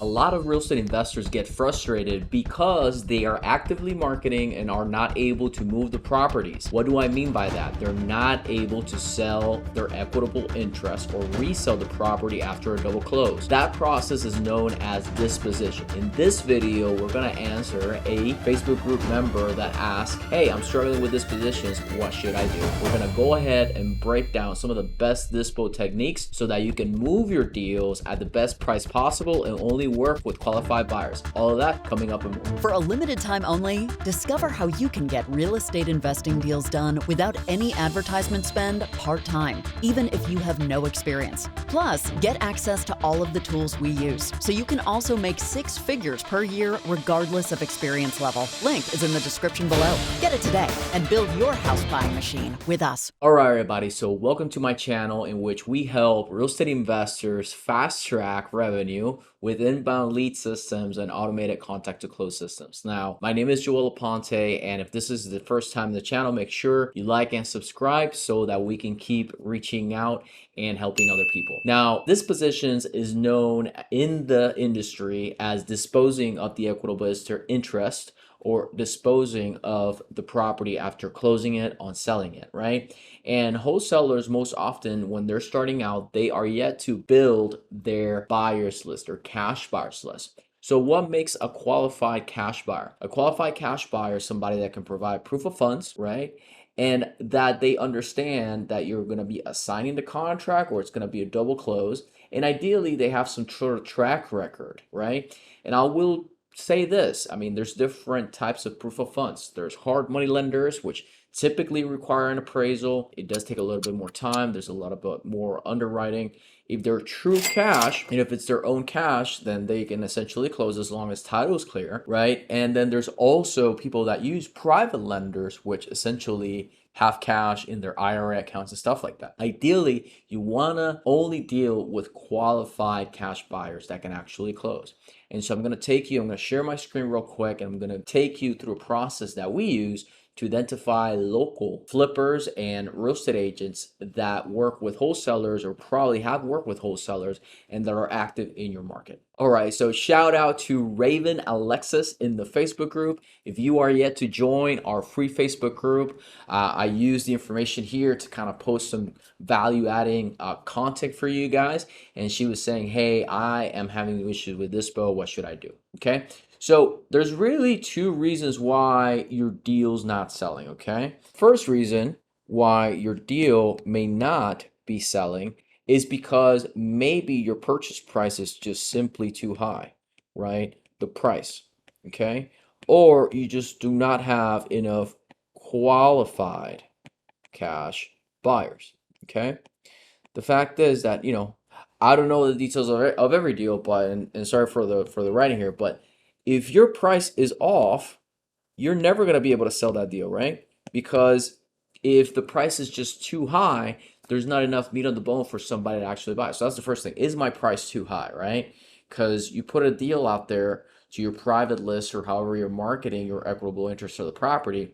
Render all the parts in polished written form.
A lot of real estate investors get frustrated because they are actively marketing and are not able to move the properties. What do I mean by that? They're not able to sell their equitable interest or resell the property after a double close. That process is known as disposition. In this video, we're going to answer a Facebook group member that asked, hey, I'm struggling with dispositions. What should I do? We're going to go ahead and break down some of the best dispo techniques so that you can move your deals at the best price possible and only work with qualified buyers. All of that coming up and more. For a limited time only, discover how you can get real estate investing deals done without any advertisement spend part-time, even if you have no experience. Plus, get access to all of the tools we use, so you can also make 6 figures per year regardless of experience level. Link is in the description below. Get it today and build your house buying machine with us. All right, everybody. So welcome to my channel in which we help real estate investors fast track revenue with inbound lead systems and automated contact to close systems. Now, my name is Joel Aponte, and if this is the first time in the channel, make sure you like and subscribe so that we can keep reaching out and helping other people. Now, dispositions is known in the industry as disposing of the equitable interest or disposing of the property after closing it on selling it, right? And wholesalers, most often when they're starting out, they are yet to build their buyers list or cash buyers list. So what makes a qualified cash buyer? A qualified cash buyer is somebody that can provide proof of funds, right? And that they understand that you're going to be assigning the contract or it's going to be a double close. And ideally, they have some sort of track record, right? And I will say this, I mean, there's different types of proof of funds. There's hard money lenders, which typically require an appraisal. It does take a little bit more time. There's a lot of more underwriting. If they're true cash, and if it's their own cash, then they can essentially close as long as title is clear, right? And then there's also people that use private lenders, which essentially have cash in their IRA accounts and stuff like that. Ideally, you want to only deal with qualified cash buyers that can actually close. And so I'm going to share my screen real quick, and I'm going to take you through a process that we use to identify local flippers and real estate agents that work with wholesalers or probably have worked with wholesalers and that are active in your market. All right, so shout out to Raven Alexis in the Facebook group. If you are yet to join our free Facebook group, I use the information here to kind of post some value-adding content for you guys. And she was saying, hey, I am having issues with dispo. What should I do? Okay. So there's really 2 reasons why your deal's not selling, okay? First reason why your deal may not be selling is because maybe your purchase price is just simply too high, right? The price, okay? Or you just do not have enough qualified cash buyers, okay? The fact is that, I don't know the details of every deal, but, and sorry for the writing here, but if your price is off, you're never going to be able to sell that deal, right? Because if the price is just too high, there's not enough meat on the bone for somebody to actually buy. So that's the first thing. Is my price too high, right? Because you put a deal out there to your private list or however you're marketing your equitable interest of the property.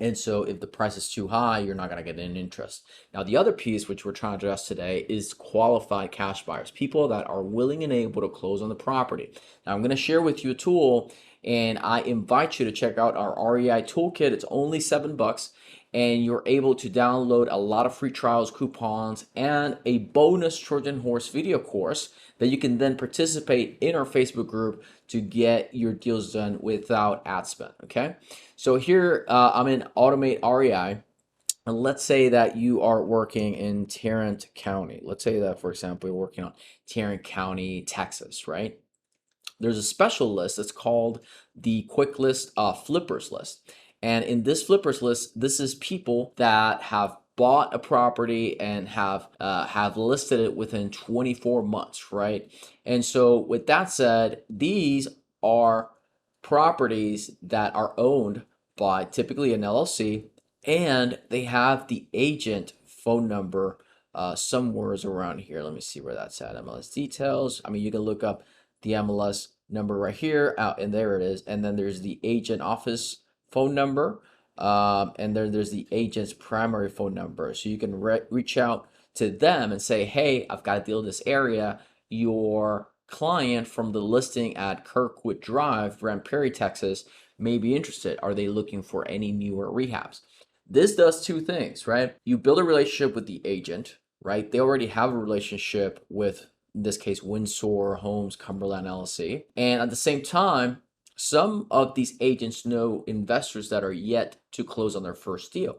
And so if the price is too high, you're not going to get an interest. Now, the other piece, which we're trying to address today, is qualified cash buyers, people that are willing and able to close on the property. Now, I'm going to share with you a tool, and I invite you to check out our REI toolkit. It's only $7, and you're able to download a lot of free trials, coupons, and a bonus Trojan Horse video course that you can then participate in our Facebook group to get your deals done without ad spend, okay? So here I'm in Automate REI, and let's say that you are working in Tarrant County. Let's say that, for example, you're working on Tarrant County, Texas, right? There's a special list that's called the Quick List Flippers list. And in this flippers list, this is people that have bought a property and have listed it within 24 months, right? And so with that said, these are properties that are owned by typically an LLC, and they have the agent phone number somewhere around here. Let me see where that's at. MLS details. I mean, you can look up the MLS number right here, and there it is. And then there's the agent office phone number, and then there's the agent's primary phone number. So you can reach out to them and say, hey, I've got a deal in this area. Your client from the listing at Kirkwood Drive, Grand Prairie, Texas, may be interested. Are they looking for any newer rehabs? This does two things, right? You build a relationship with the agent, right? They already have a relationship with, in this case, Windsor Homes Cumberland LLC. And at the same time, some of these agents know investors that are yet to close on their first deal.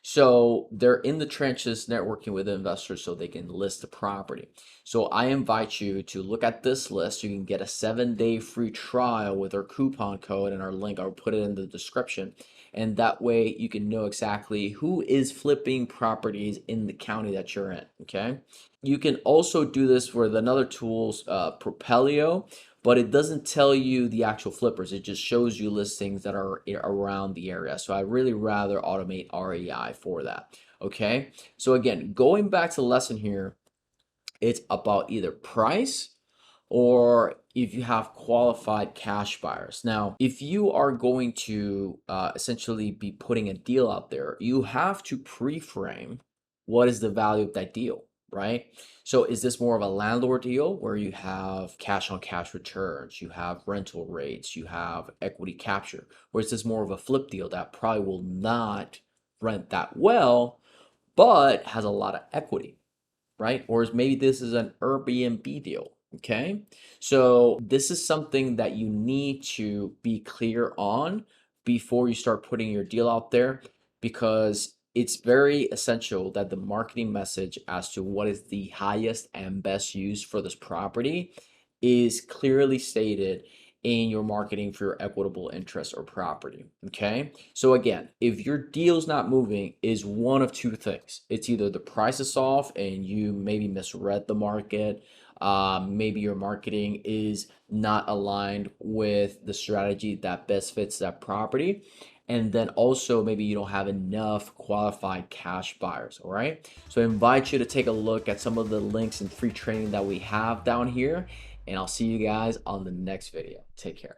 So they're in the trenches networking with investors so they can list the property. So I invite you to look at this list. You can get a 7-day free trial with our coupon code and our link. I'll put it in the description. And that way you can know exactly who is flipping properties in the county that you're in. Okay. You can also do this with another tools, Propelio, but it doesn't tell you the actual flippers. It just shows you listings that are around the area. So I really rather automate REI for that. Okay. So again, going back to the lesson here, it's about either price or if you have qualified cash buyers. Now, if you are going to essentially be putting a deal out there, you have to pre-frame what is the value of that deal, right? So is this more of a landlord deal where you have cash on cash returns, you have rental rates, you have equity capture, or is this more of a flip deal that probably will not rent that well, but has a lot of equity, right? Or maybe this is an Airbnb deal. Okay. So this is something that you need to be clear on before you start putting your deal out there, because it's very essential that the marketing message as to what is the highest and best use for this property is clearly stated in your marketing for your equitable interest or property. Okay. So again, if your deal's not moving, is one of two things. It's either the price is off and you maybe misread the market. Maybe your marketing is not aligned with the strategy that best fits that property. And then also maybe you don't have enough qualified cash buyers. All right. So I invite you to take a look at some of the links and free training that we have down here. And I'll see you guys on the next video. Take care.